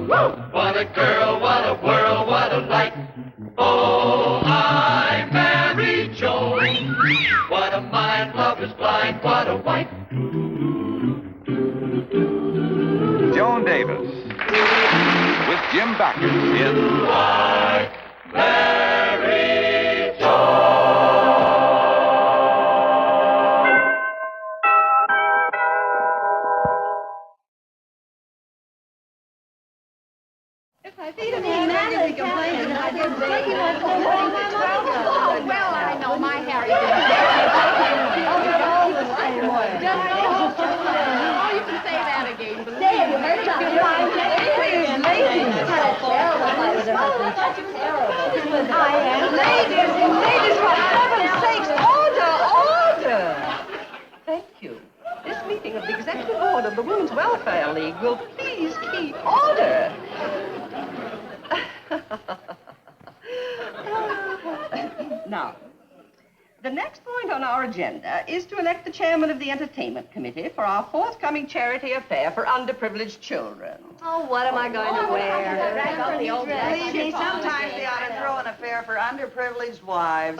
What a girl, what a world, what a light. Oh, I married Joan. What a mind, love is blind, what a wife. Joan Davis with Jim Backus in I married Joan. Well, I know my Harry didn't. Oh, you can say that again. Say it, you heard about it. Ladies, for heaven's sakes, order! Thank you. This meeting of the Executive Board of the Women's Welfare League will please keep order. Now, the next point on our agenda is to elect the chairman of the Entertainment Committee for our forthcoming charity affair for underprivileged children. Oh, what am I going to wear? Believe me, sometimes they ought to throw an affair for underprivileged wives.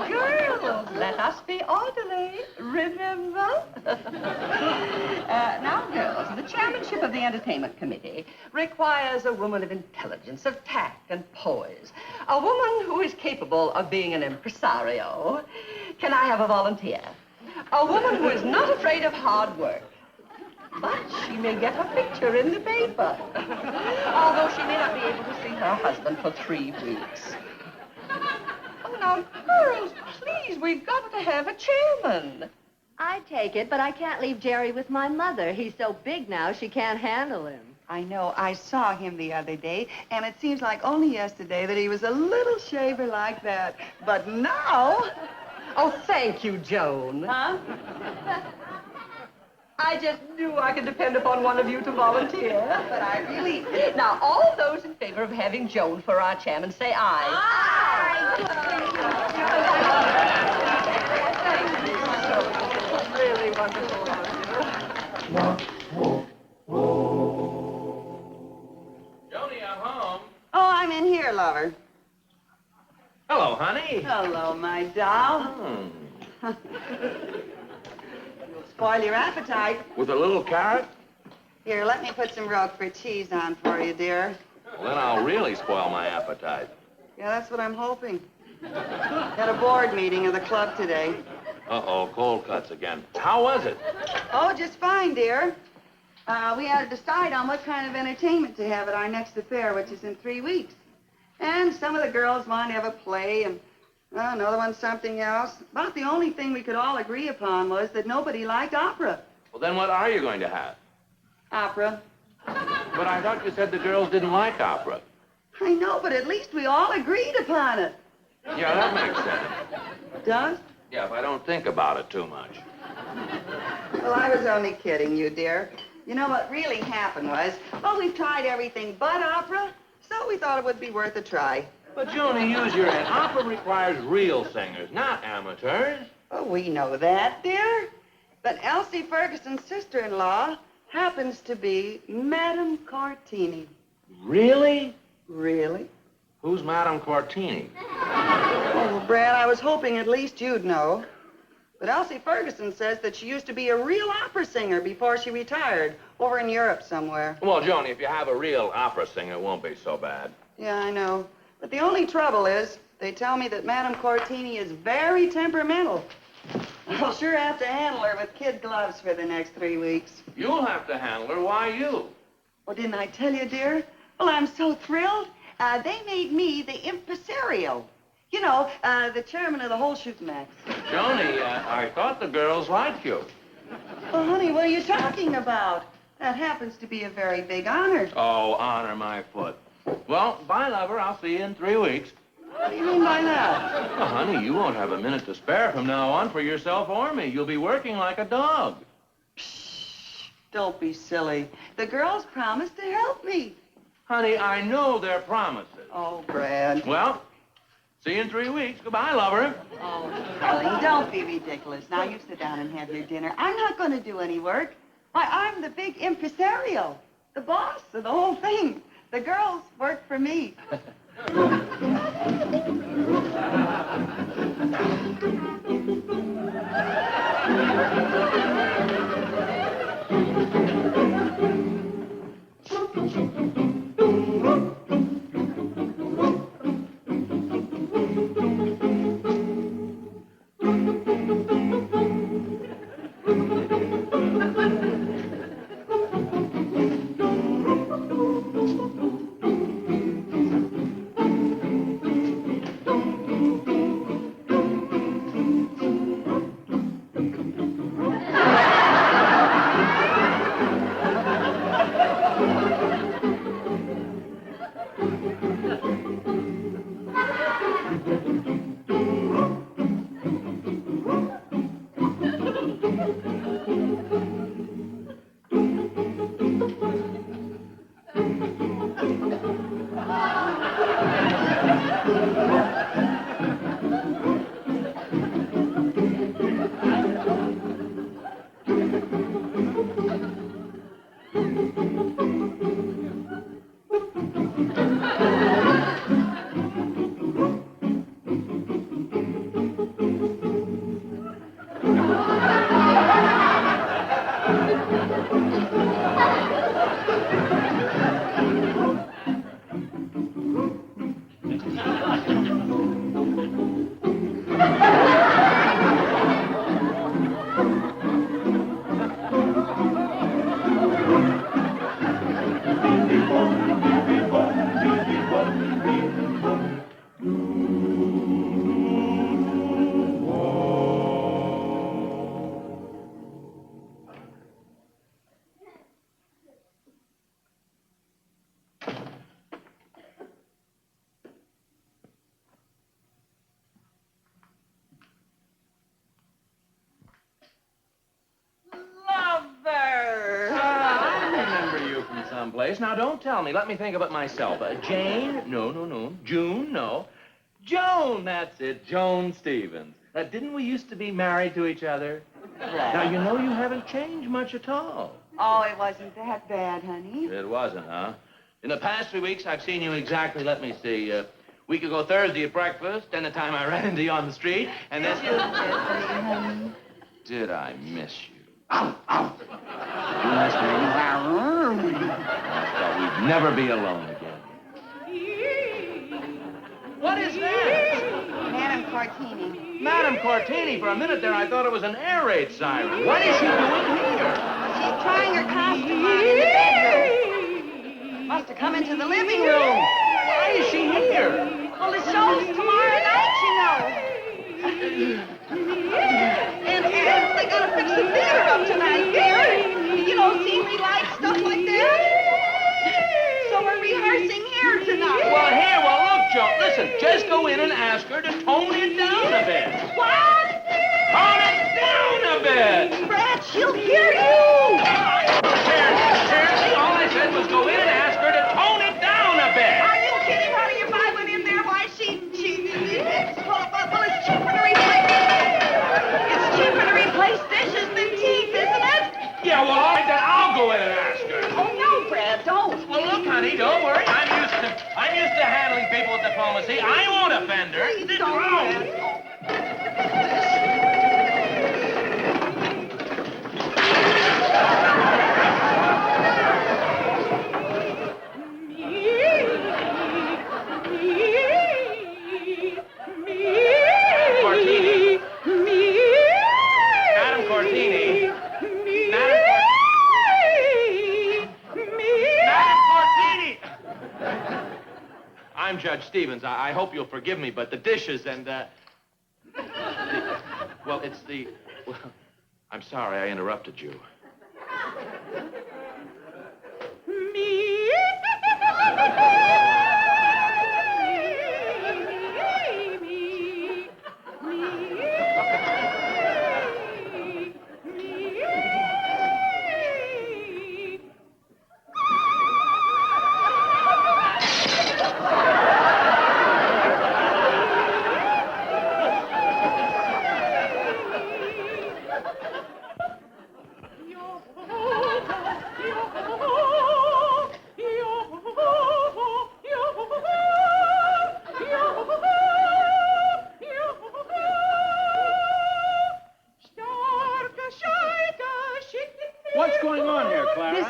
Girls, let us be orderly, remember? Now, girls, the chairmanship of the Entertainment Committee requires a woman of intelligence, of tact and poise. A woman who is capable of being an impresario. Can I have a volunteer? A woman who is not afraid of hard work. But she may get a picture in the paper. Although she may not be able to see her husband for 3 weeks. Oh, now, girls, please, we've got to have a chairman. I take it, but I can't leave Jerry with my mother. He's so big now, she can't handle him. I know. I saw him the other day, and it seems like only yesterday that he was a little shaver like that. But now... Oh, thank you, Joan. Huh? I just knew I could depend upon one of you to volunteer. But I really... Now, all those in favor of having Joan for our chairman, say aye. Aye! Really wonderful. Joni, I'm home. Oh, I'm in here, lover. Hello, honey. Hello, my doll. Hmm. You'll spoil your appetite. With a little carrot? Here, let me put some Roquefort cheese on for you, dear. Well, then I'll really spoil my appetite. Yeah, that's what I'm hoping. Had a board meeting of the club today. Uh-oh, cold cuts again. How was it? Oh, just fine, dear. We had to decide on what kind of entertainment to have at our next affair, which is in 3 weeks. And some of the girls wanted to have a play, and another one something else. About the only thing we could all agree upon was that nobody liked opera. Well, then what are you going to have? Opera. But I thought you said the girls didn't like opera. I know, but at least we all agreed upon it. Yeah, that makes sense. Does? Yeah, if I don't think about it too much. Well, I was only kidding you, dear. You know what really happened was, well, we've tried everything but opera, so we thought it would be worth a try. But, Joni, use your head. Opera requires real singers, not amateurs. Oh, we know that, dear. But Elsie Ferguson's sister-in-law happens to be Madame Cortini. Really? Really? Who's Madame Cortini? Oh, Brad, I was hoping at least you'd know. But Elsie Ferguson says that she used to be a real opera singer before she retired, over in Europe somewhere. Well, Joni, if you have a real opera singer, it won't be so bad. Yeah, I know. But the only trouble is, they tell me that Madame Cortini is very temperamental. I'll sure have to handle her with kid gloves for the next 3 weeks. You'll have to handle her. Why you? Well, didn't I tell you, dear? Well, I'm so thrilled. They made me the impresario. You know, the chairman of the whole shooting match. Joni, I thought the girls liked you. Well, honey, what are you talking about? That happens to be a very big honor. Oh, honor my foot. Well, bye, lover. I'll see you in 3 weeks. What do you mean by that? Well, honey, you won't have a minute to spare from now on for yourself or me. You'll be working like a dog. Shh, don't be silly. The girls promised to help me. Honey, I know their promises. Oh, Brad. Well, see you in 3 weeks. Goodbye, lover. Oh, darling, don't be ridiculous. Now, you sit down and have your dinner. I'm not going to do any work. Why, I'm the big impresario. the boss of the whole thing. The girls work for me. Someplace. Now, don't tell me. Let me think of it myself. Jane? No. June? No. Joan, that's it. Joan Stevens. Didn't we used to be married to each other? Right. Now, you know you haven't changed much at all. Oh, it wasn't that bad, honey. It wasn't, huh? In the past 3 weeks, I've seen you exactly, let me see, week ago Thursday at breakfast, then the time I ran into you on the street, and then... Honey. Did I miss you? Ow, ow. Did you miss me? I thought we'd never be alone again. What is that? Madam Cortini. Madam Cortini, for a minute there I thought it was an air raid siren. What is she doing here? She's trying her costume on in the bedroom. Must have come into the living room. Why is she here? Well, the show's tomorrow night, you know. And they gotta fix the theater up tonight, dear. You know, scenery lights, stuff like that. So we're rehearsing here tonight. Well, look, Joe, listen, just go in and ask her to tone it down a bit. What? Tone it down a bit. Brad, she'll hear you. Seriously, all I said was go in and ask her to tone it down a bit. Are you kidding, honey? If I went in there, why, well, it's cheaper to replace... It's cheaper to replace dishes than teeth, isn't it? Yeah, well, all right, then I'll go in and ask her. Oh, no, Brad, don't. Well, look, honey, don't worry. I'm used to handling people with diplomacy. I won't offend her. Please don't, Brad. I'm Judge Stevens. I hope you'll forgive me, but the dishes and, well, it's the... Well, I'm sorry I interrupted you.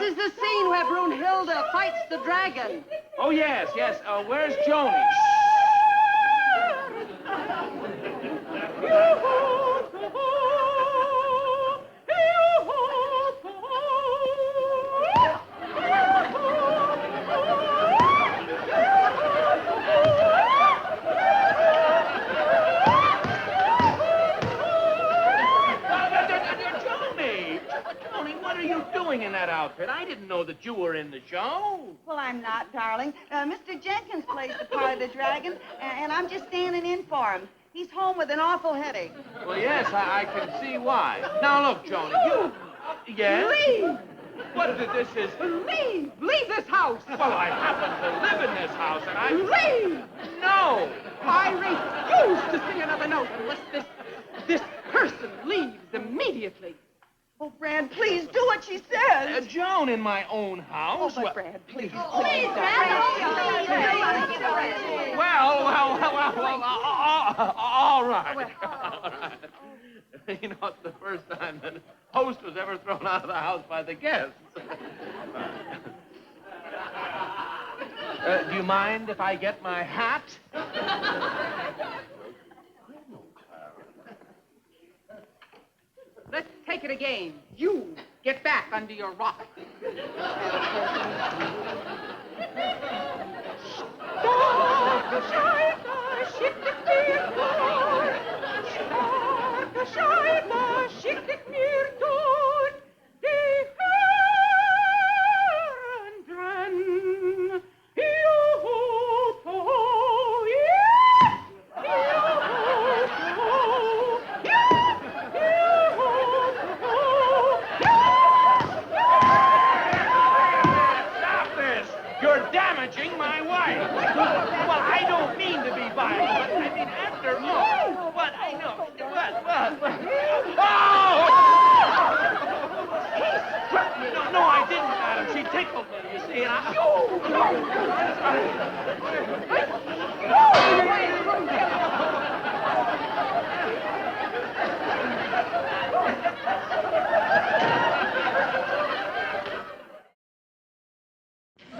is the scene where Brunhilde fights the dragon. Oh, yes. Where's Joni? Joni, what are you doing in that outfit? I didn't know that you were in the show. Well, I'm not, darling. Mr. Jenkins plays the part of the dragon, and I'm just standing in for him. He's home with an awful headache. Well, yes, I can see why. Now, look, Joni, you... Yes? Leave! What is it? This is... Leave! Leave this house! Well, I happen to live in this house, and I... Leave! No! I refuse to sing another note unless this person leaves immediately. Oh, Brad, please do what she says. Joan, in my own house? Oh, but Brad, please. Please, Brad. Well, all right. You know, it's the first time that a host was ever thrown out of the house by the guests. Do you mind if I get my hat? Let's take it again. You get back under your rock.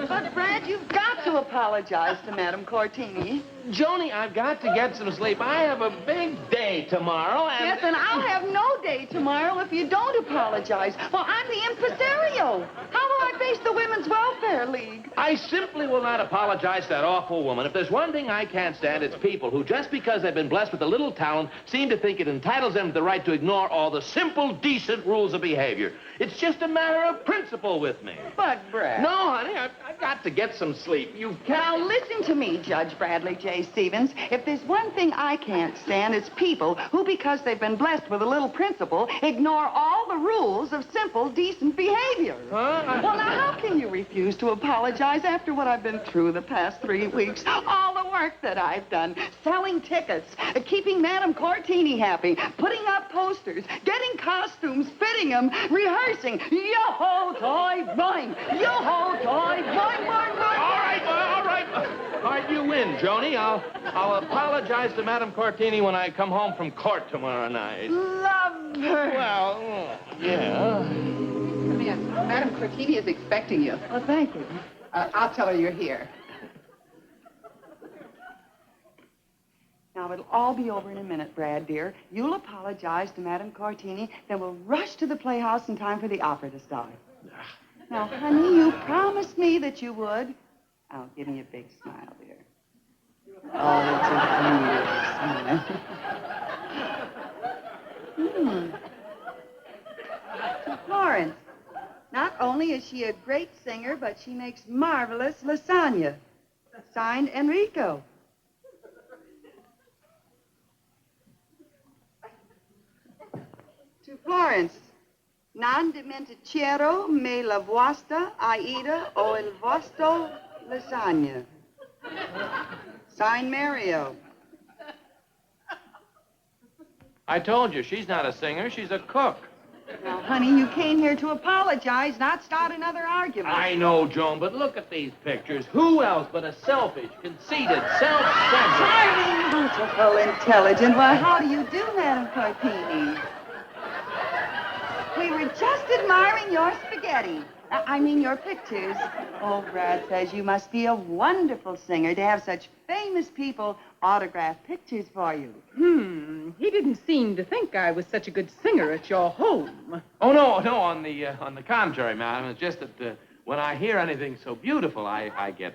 But, Brad, you've got to apologize to Madame Cortini. Joni, I've got to get some sleep. I have a big day tomorrow, and... Yes, and I'll have no day tomorrow if you don't apologize. Well, I'm the impresario. How will I face the Women's Welfare League? I simply will not apologize to that awful woman. If there's one thing I can't stand, it's people who, just because they've been blessed with a little talent, seem to think it entitles them to the right to ignore all the simple, decent rules of behavior. It's just a matter of principle with me. But, Brad... No, honey, I've got to get some sleep. Now, listen to me, Judge Bradley J. Stevens. If there's one thing I can't stand, it's people who, because they've been blessed with a little principle, ignore all the rules of simple, decent behavior. Huh? Well, now, how can you refuse to apologize after what I've been through the past 3 weeks? All the work that I've done, selling tickets, keeping Madame Cortini happy, putting up posters, getting costumes, fitting them, rehearsing. Yo-ho, toy, boing! Yo-ho, toy, boing, boing, boing! All right, you win, Joni. I'll apologize to Madame Cortini when I come home from court tomorrow night. Love her. Well, yeah. Come in. Madame Cortini is expecting you. Well, thank you. I'll tell her you're here. Now, it'll all be over in a minute, Brad, dear. You'll apologize to Madame Cortini, then we'll rush to the Playhouse in time for the opera to start. Now, honey, you promised me that you would. Oh, give me a big smile, dear. Oh, it's a beautiful smile. Florence, not only is she a great singer, but she makes marvelous lasagna. Signed, Enrico. To Florence, non dimentichiero me la vostra Aida o il vostro lasagna. Signed, Mario. I told you, she's not a singer, she's a cook. Now, honey, you came here to apologize, not start another argument. I know, Joan, but look at these pictures. Who else but a selfish, conceited, self-centered... Charming, beautiful, intelligent. Well, how do you do, Madame Cortini? We were just admiring your spaghetti. I mean your pictures. Oh, Brad says you must be a wonderful singer to have such famous people autograph pictures for you. He didn't seem to think I was such a good singer at your home. Oh, no, on the contrary, madam. It's just that when I hear anything so beautiful, I get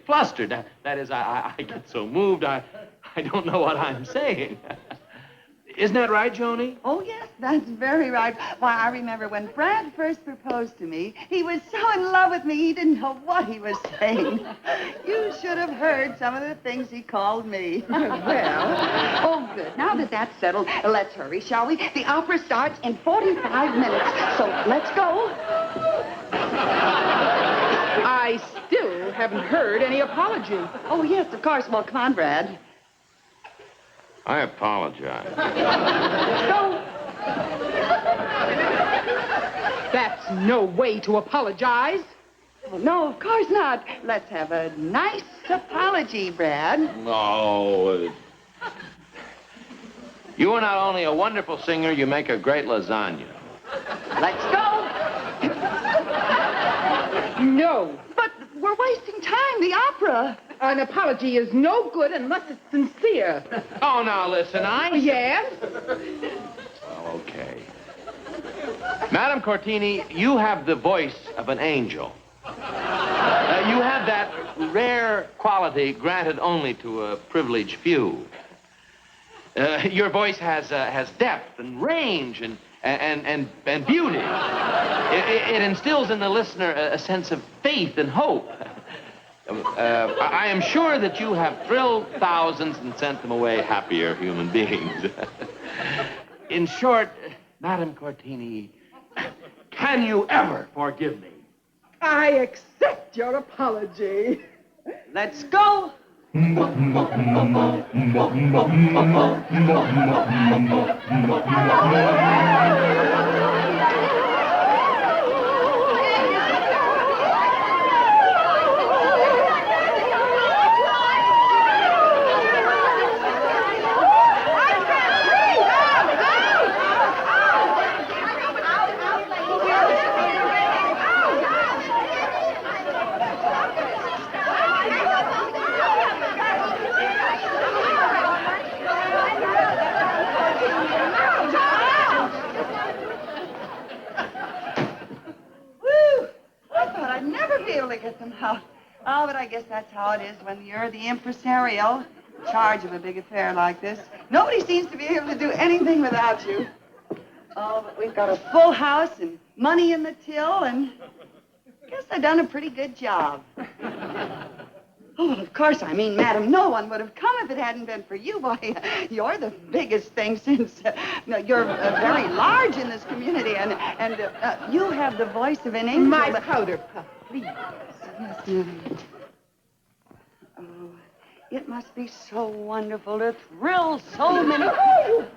flustered. That is, I get so moved, I don't know what I'm saying. Isn't that right, Joni? Oh, yes, that's very right. Why, I remember when Brad first proposed to me, he was so in love with me, he didn't know what he was saying. You should have heard some of the things he called me. Well, Oh, good. Now that that's settled, let's hurry, shall we? The opera starts in 45 minutes, so let's go. I still haven't heard any apology. Oh, yes, of course. Well, come on, Brad. I apologize. Go. That's no way to apologize. Oh, no, of course not. Let's have a nice apology, Brad. No. You are not only a wonderful singer, you make a great lasagna. Let's go. No. But we're wasting time, the opera. An apology is no good unless it's sincere. Oh, now listen, Yes? Well, okay. Madam Cortini, you have the voice of an angel. You have that rare quality granted only to a privileged few. Your voice has depth and range and beauty. It instills in the listener a sense of faith and hope. I am sure that you have thrilled thousands and sent them away happier human beings. In short, Madam Cortini, can you ever forgive me? I accept your apology. Let's go. Get them out. Oh, but I guess that's how it is when you're the impresario in charge of a big affair like this. Nobody seems to be able to do anything without you. Oh, but we've got a full house and money in the till, and I guess I've done a pretty good job. Oh, well, of course, I mean, madam, no one would have come if it hadn't been for you. Why, you're the biggest thing since you're very large in this community, and you have the voice of an angel. My powder puff, please. Yes, madam. Oh, it must be so wonderful to thrill so many... Now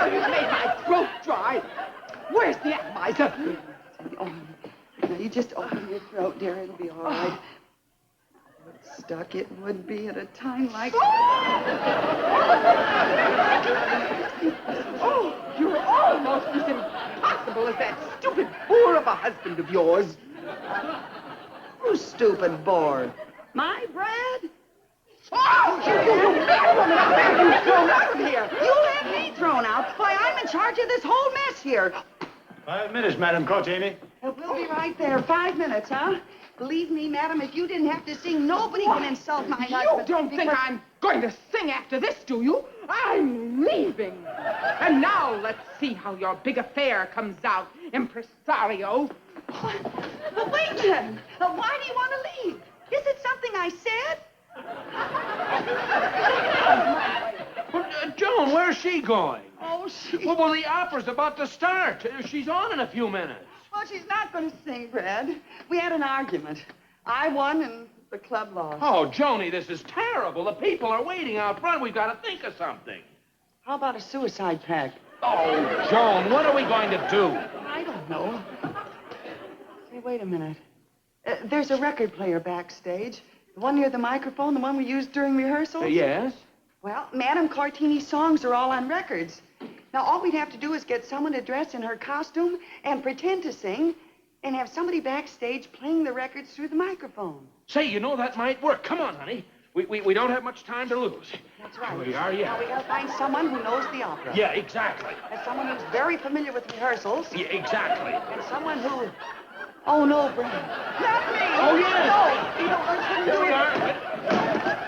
you've made my throat dry. Where's the atomizer? Oh, now you just open your throat, dear. It'll be all right. Stuck it would be at a time like... Oh, you're almost as impossible as that stupid boor of a husband of yours. Who's stupid bored? My Brad? Oh, you bad woman! I'll have you thrown out of here. You'll have me thrown out. Why, I'm in charge of this whole mess here. 5 minutes, Madam Cortini. We'll be right there. 5 minutes, huh? Believe me, madam, if you didn't have to sing, nobody can insult my husband. You don't think I'm going to sing after this, do you? I'm leaving. And now let's see how your big affair comes out, impresario. But wait a minute. Why do you want to leave? Is it something I said? Joan, where's she going? Oh, Well, the opera's about to start. She's on in a few minutes. Well, she's not going to sing, Brad. We had an argument. I won and the club lost. Oh, Joni, this is terrible. The people are waiting out front. We've got to think of something. How about a suicide pact? Oh, Joan, what are we going to do? I don't know. Say, wait a minute. There's a record player backstage. The one near the microphone, the one we used during rehearsal? Yes? Well, Madam Cortini's songs are all on records. Now, all we'd have to do is get someone to dress in her costume and pretend to sing, and have somebody backstage playing the records through the microphone. Say, you know, that might work. Come on, honey. We don't have much time to lose. That's right. We are, yeah. Now we gotta find someone who knows the opera. Yeah, exactly. And someone who's very familiar with rehearsals. Yeah, exactly. And someone who... Oh, no, Brad. Not me! Oh, yes. No! You don't Here do we it. are.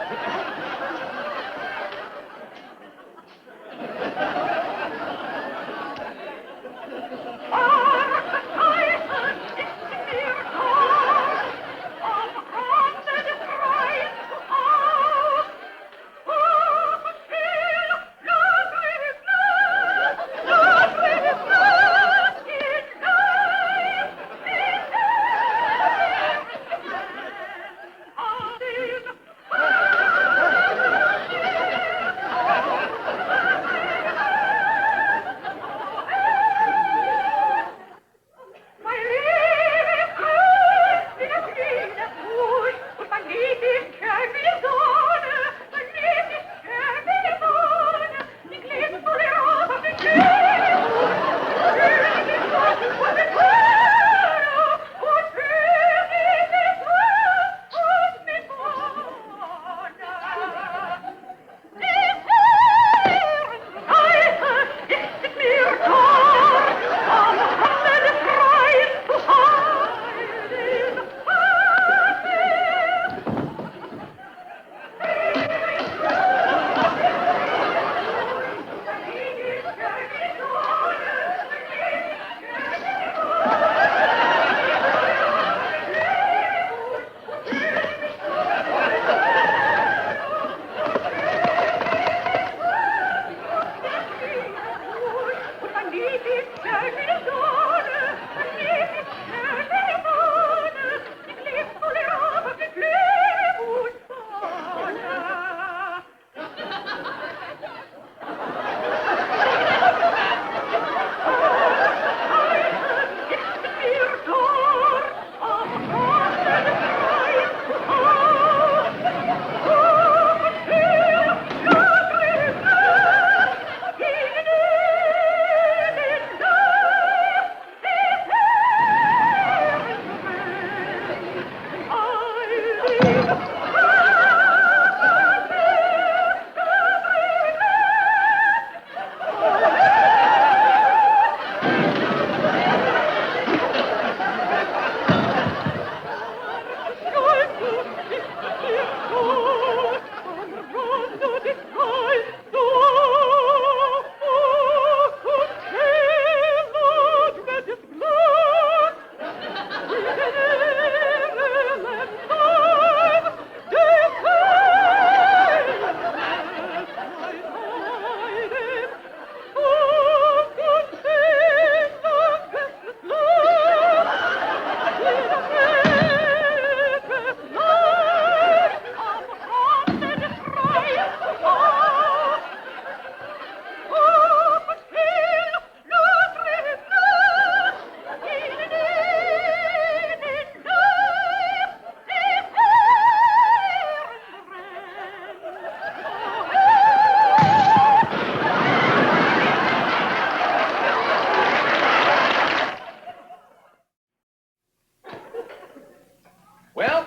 Well,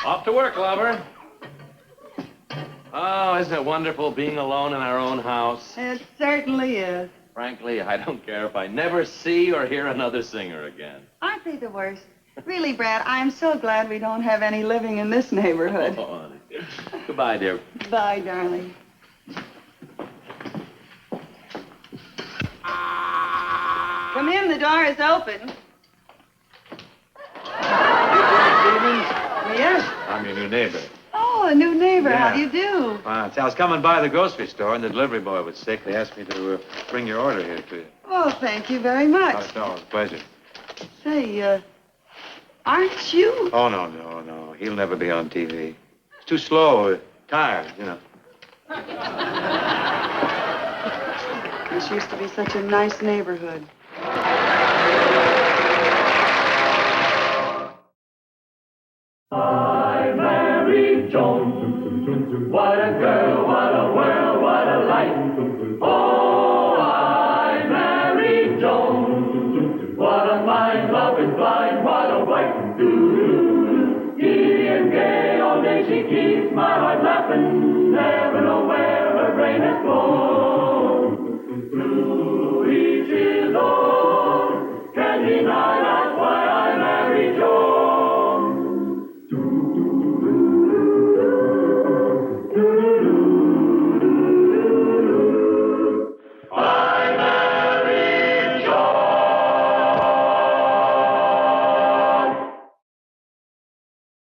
off to work, lover. Oh, isn't it wonderful being alone in our own house? It certainly is. Frankly, I don't care if I never see or hear another singer again. Aren't they the worst? Really, Brad, I'm so glad we don't have any living in this neighborhood. Oh, honey. Goodbye, dear. Bye, darling. Come in, the door is open. Yes. I'm your new neighbor. Oh, a new neighbor. Yeah. How do you do? I was coming by the grocery store, and the delivery boy was sick. They asked me to bring your order here to you. Oh, thank you very much. Oh, it's always a pleasure. Say, aren't you? Oh, no. He'll never be on TV. It's too slow, tired, you know. This used to be such a nice neighborhood. I married Joan. What a girl, what a world, what a life. Oh, I married Joan. What a mind, love is happen. Never know where her brain has flown.